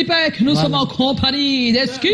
Flipek, nous sommes en compagnie d'Eski.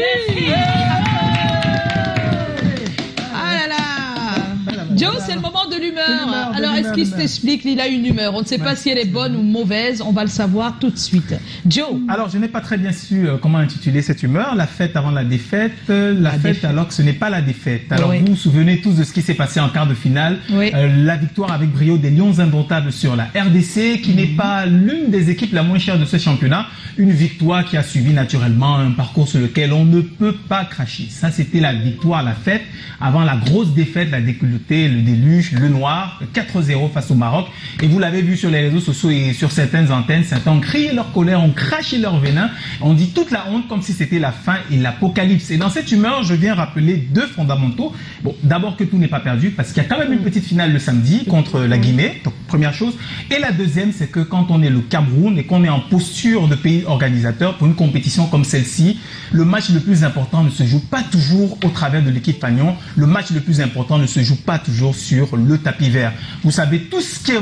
Joe, c'est le moment de l'humeur. Alors, est-ce qu'il t'explique qu'il a une humeur? On ne sait pas si elle est bonne ou mauvaise. On va le savoir tout de suite. Joe. Alors, je n'ai pas très bien su comment intituler cette humeur. La fête avant la défaite, la fête alors que ce n'est pas la défaite. Alors, vous vous souvenez tous de ce qui s'est passé en quart de finale. La victoire avec brio des Lions indomptables sur la RDC, qui n'est pas l'une des équipes la moins chère de ce championnat. Une victoire qui a suivi naturellement un parcours sur lequel on ne peut pas cracher. Ça, c'était la victoire, la fête, avant la grosse défaite, la déculottée, le déluge, le noir, 4-0 face au Maroc. Et vous l'avez vu sur les réseaux sociaux et sur certaines antennes, certains ont crié leur colère, ont craché leur venin, on dit toute la honte comme si c'était la fin et l'apocalypse. Et dans cette humeur, je viens rappeler deux fondamentaux. Bon, d'abord que tout n'est pas perdu, parce qu'il y a quand même une petite finale le samedi contre la Guinée, donc première chose. Et la deuxième, c'est que quand on est le Cameroun et qu'on est en posture de pays organisateur pour une compétition comme celle-ci, le match le plus important ne se joue pas toujours au travers de l'équipe Fagnon. Le match le plus important ne se joue pas toujours sur le tapis vert. Vous savez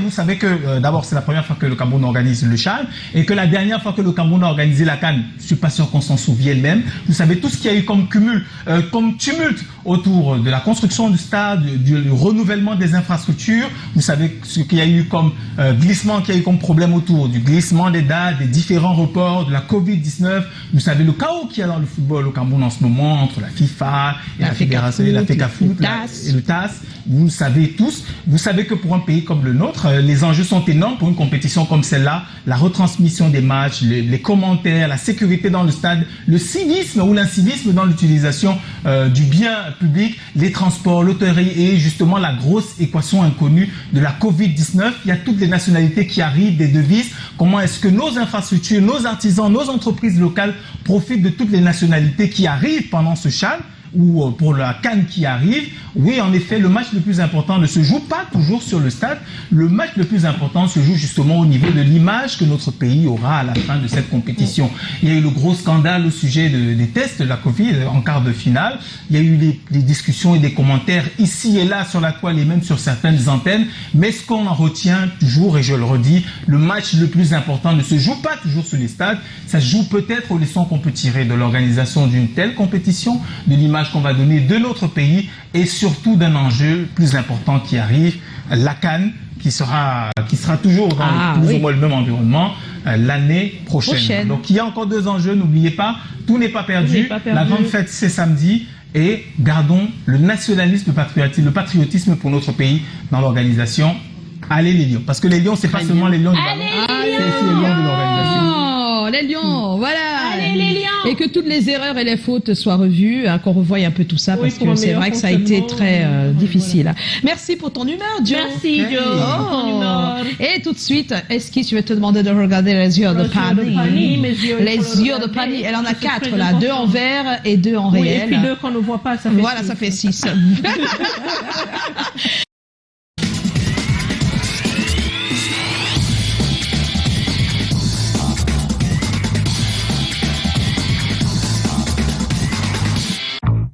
vous savez que d'abord c'est la première fois que le Cameroun organise le CHAN et que la dernière fois que le Cameroun a organisé la CAN, je suis pas sûr qu'on s'en souvienne même. Vous savez tout ce qu'il y a eu comme comme tumulte autour de la construction du stade, du renouvellement des infrastructures. Vous savez ce qu'il y a eu comme glissement, qu'il y a eu comme problème autour du glissement des dates, des différents reports, de la Covid-19. Vous savez le chaos qu'il y a dans le football au Cameroun en ce moment entre la FIFA et la Fédération, la FECAFOOT et le TAS. Vous le savez tous. Vous savez que pour un pays comme le nôtre, les enjeux sont énormes pour une compétition comme celle-là. La retransmission des matchs, les commentaires, la sécurité dans le stade, le civisme ou l'incivisme dans l'utilisation du bien public, les transports, l'hôtellerie et justement la grosse équation inconnue de la Covid-19. Il y a toutes les nationalités qui arrivent, des devises. Comment est-ce que nos infrastructures, nos artisans, nos entreprises locales profitent de toutes les nationalités qui arrivent pendant ce CHAN ou pour la CAN qui arrive? Oui, en effet, le match le plus important ne se joue pas toujours sur le stade. Le match le plus important se joue justement au niveau de l'image que notre pays aura à la fin de cette compétition. Il y a eu le gros scandale au sujet des tests de la Covid en quart de finale. Il y a eu des discussions et des commentaires ici et là sur la toile et même sur certaines antennes. Mais ce qu'on en retient toujours, et je le redis, le match le plus important ne se joue pas toujours sur les stades. Ça se joue peut-être aux leçons qu'on peut tirer de l'organisation d'une telle compétition, de l'image qu'on va donner de notre pays et surtout d'un enjeu plus important qui arrive, la CAN, qui sera toujours dans plus ou moins le même environnement l'année prochaine. Donc il y a encore deux enjeux, n'oubliez pas, tout n'est pas perdu. La grande fête c'est samedi et gardons le nationalisme, le patriotisme pour notre pays dans l'organisation. Allez les Lions, parce que les Lions c'est pas seulement les Lions du ballon, c'est aussi les Lions de l'organisation. Les Lions, voilà. Allez les Lions. Et que toutes les erreurs et les fautes soient revues, qu'on revoie un peu tout ça, parce que c'est vrai que ça a été très difficile. Voilà. Merci pour ton humeur, Joe. Merci, Joe. Pour ton humeur. Et tout de suite, est-ce que je vais te demander de regarder les yeux de Pani? Les yeux de Pani, elle en a 4 là, 2 en vert et 2 en réel. Et puis 2 qu'on ne voit pas, ça fait 6. Voilà, ça fait 6.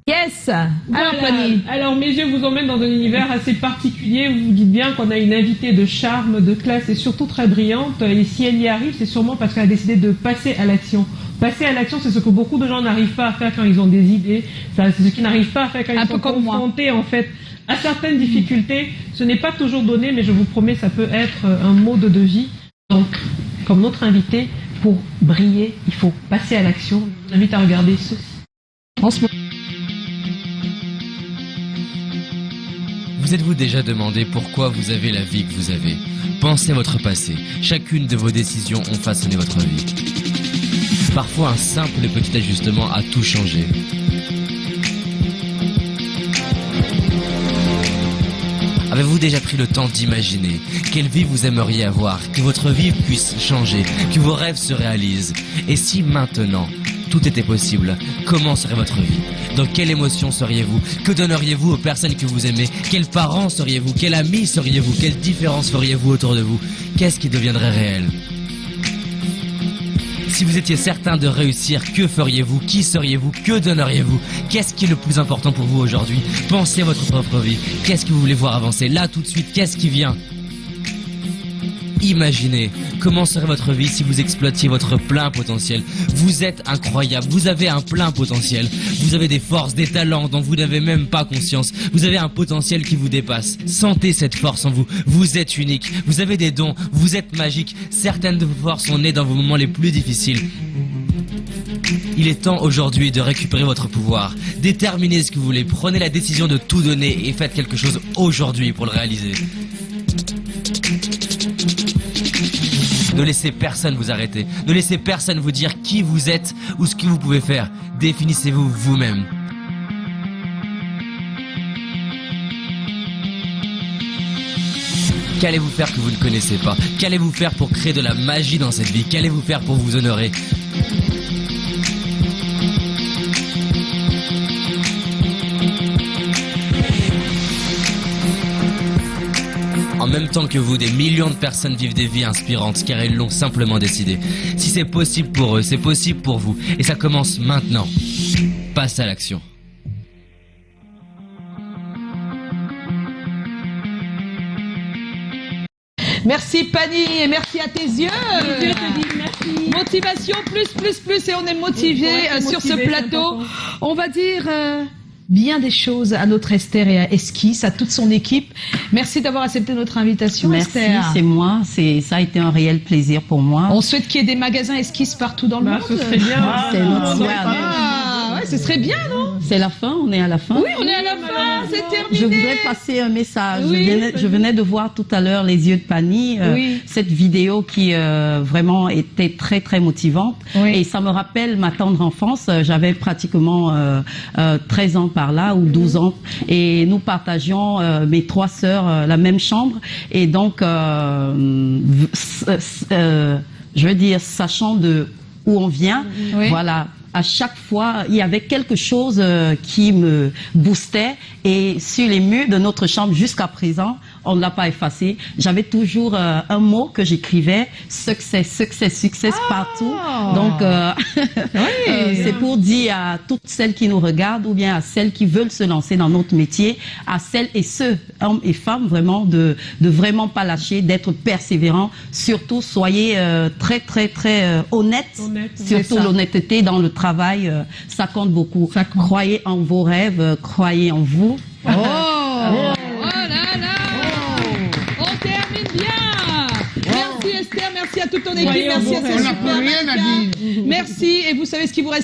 Yes. Alors mes yeux vous emmènent dans un univers assez particulier. Vous vous dites bien qu'on a une invitée de charme, de classe et surtout très brillante. Et si elle y arrive, c'est sûrement parce qu'elle a décidé de passer à l'action. Passer à l'action, c'est ce que beaucoup de gens n'arrivent pas à faire quand ils ont des idées. C'est ce qu'ils n'arrivent pas à faire quand ils sont confrontés en fait à certaines difficultés. Ce n'est pas toujours donné, mais je vous promets, ça peut être un mode de vie. Donc, comme notre invité, pour briller, il faut passer à l'action. Je vous invite à regarder ceci. En ce moment. Vous êtes-vous déjà demandé pourquoi vous avez la vie que vous avez? Pensez à votre passé. Chacune de vos décisions ont façonné votre vie. Parfois, un simple petit ajustement a tout changé. Avez-vous déjà pris le temps d'imaginer quelle vie vous aimeriez avoir, que votre vie puisse changer, que vos rêves se réalisent? Et si maintenant, tout était possible, comment serait votre vie? Dans quelle émotion seriez-vous? Que donneriez-vous aux personnes que vous aimez? Quels parents seriez-vous? Quel ami seriez-vous? Quelle différence feriez-vous autour de vous? Qu'est-ce qui deviendrait réel? Si vous étiez certain de réussir, que feriez-vous? Qui seriez-vous? Que donneriez-vous? Qu'est-ce qui est le plus important pour vous aujourd'hui? Pensez à votre propre vie. Qu'est-ce que vous voulez voir avancer? Là, tout de suite, qu'est-ce qui vient? Imaginez comment serait votre vie si vous exploitiez votre plein potentiel. Vous êtes incroyable, vous avez un plein potentiel. Vous avez des forces, des talents dont vous n'avez même pas conscience. Vous avez un potentiel qui vous dépasse. Sentez cette force en vous. Vous êtes unique, vous avez des dons, vous êtes magique. Certaines de vos forces sont nées dans vos moments les plus difficiles. Il est temps aujourd'hui de récupérer votre pouvoir. Déterminez ce que vous voulez, prenez la décision de tout donner et faites quelque chose aujourd'hui pour le réaliser. Ne laissez personne vous arrêter. Ne laissez personne vous dire qui vous êtes ou ce que vous pouvez faire. Définissez-vous vous-même. Qu'allez-vous faire que vous ne connaissez pas? Qu'allez-vous faire pour créer de la magie dans cette vie? Qu'allez-vous faire pour vous honorer? En même temps que vous, des millions de personnes vivent des vies inspirantes car elles l'ont simplement décidé. Si c'est possible pour eux, c'est possible pour vous. Et ça commence maintenant. Passe à l'action. Merci Pani et merci à tes yeux. Merci. Motivation plus et on est motivé sur ce plateau. On va dire bien des choses à notre Esther et à Esquisse, à toute son équipe. Merci d'avoir accepté notre invitation. Merci, Esther. c'est moi. Ça a été un réel plaisir pour moi. On souhaite qu'il y ait des magasins Esquisse partout dans le monde. Ce serait bien. C'est notre souhait. Ouais, ce serait bien, non? C'est la fin, on est à la fin. Oui, on est à la fin, c'est terminé. Je voudrais passer un message. Oui. Je venais de voir tout à l'heure les yeux de Pani, cette vidéo qui vraiment était très très motivante. Oui. Et ça me rappelle ma tendre enfance. J'avais pratiquement 13 ans par là ou 12 ans. Et nous partagions, mes 3 sœurs, la même chambre. Et donc, je veux dire, sachant de où on vient, voilà. À chaque fois, il y avait quelque chose qui me boostait et sur les murs de notre chambre jusqu'à présent, on ne l'a pas effacé. J'avais toujours un mot que j'écrivais, success partout. Donc, c'est pour dire à toutes celles qui nous regardent ou bien à celles qui veulent se lancer dans notre métier, à celles et ceux, hommes et femmes, vraiment, de vraiment pas lâcher, d'être persévérants. Surtout, soyez très honnêtes. Surtout l'honnêteté dans le travail, ça compte beaucoup. Croyez en vos rêves, croyez en vous. Oh là là. On termine bien. Merci Esther, merci à toute ton équipe, merci à ces super. Merci et vous savez ce qu'il vous reste.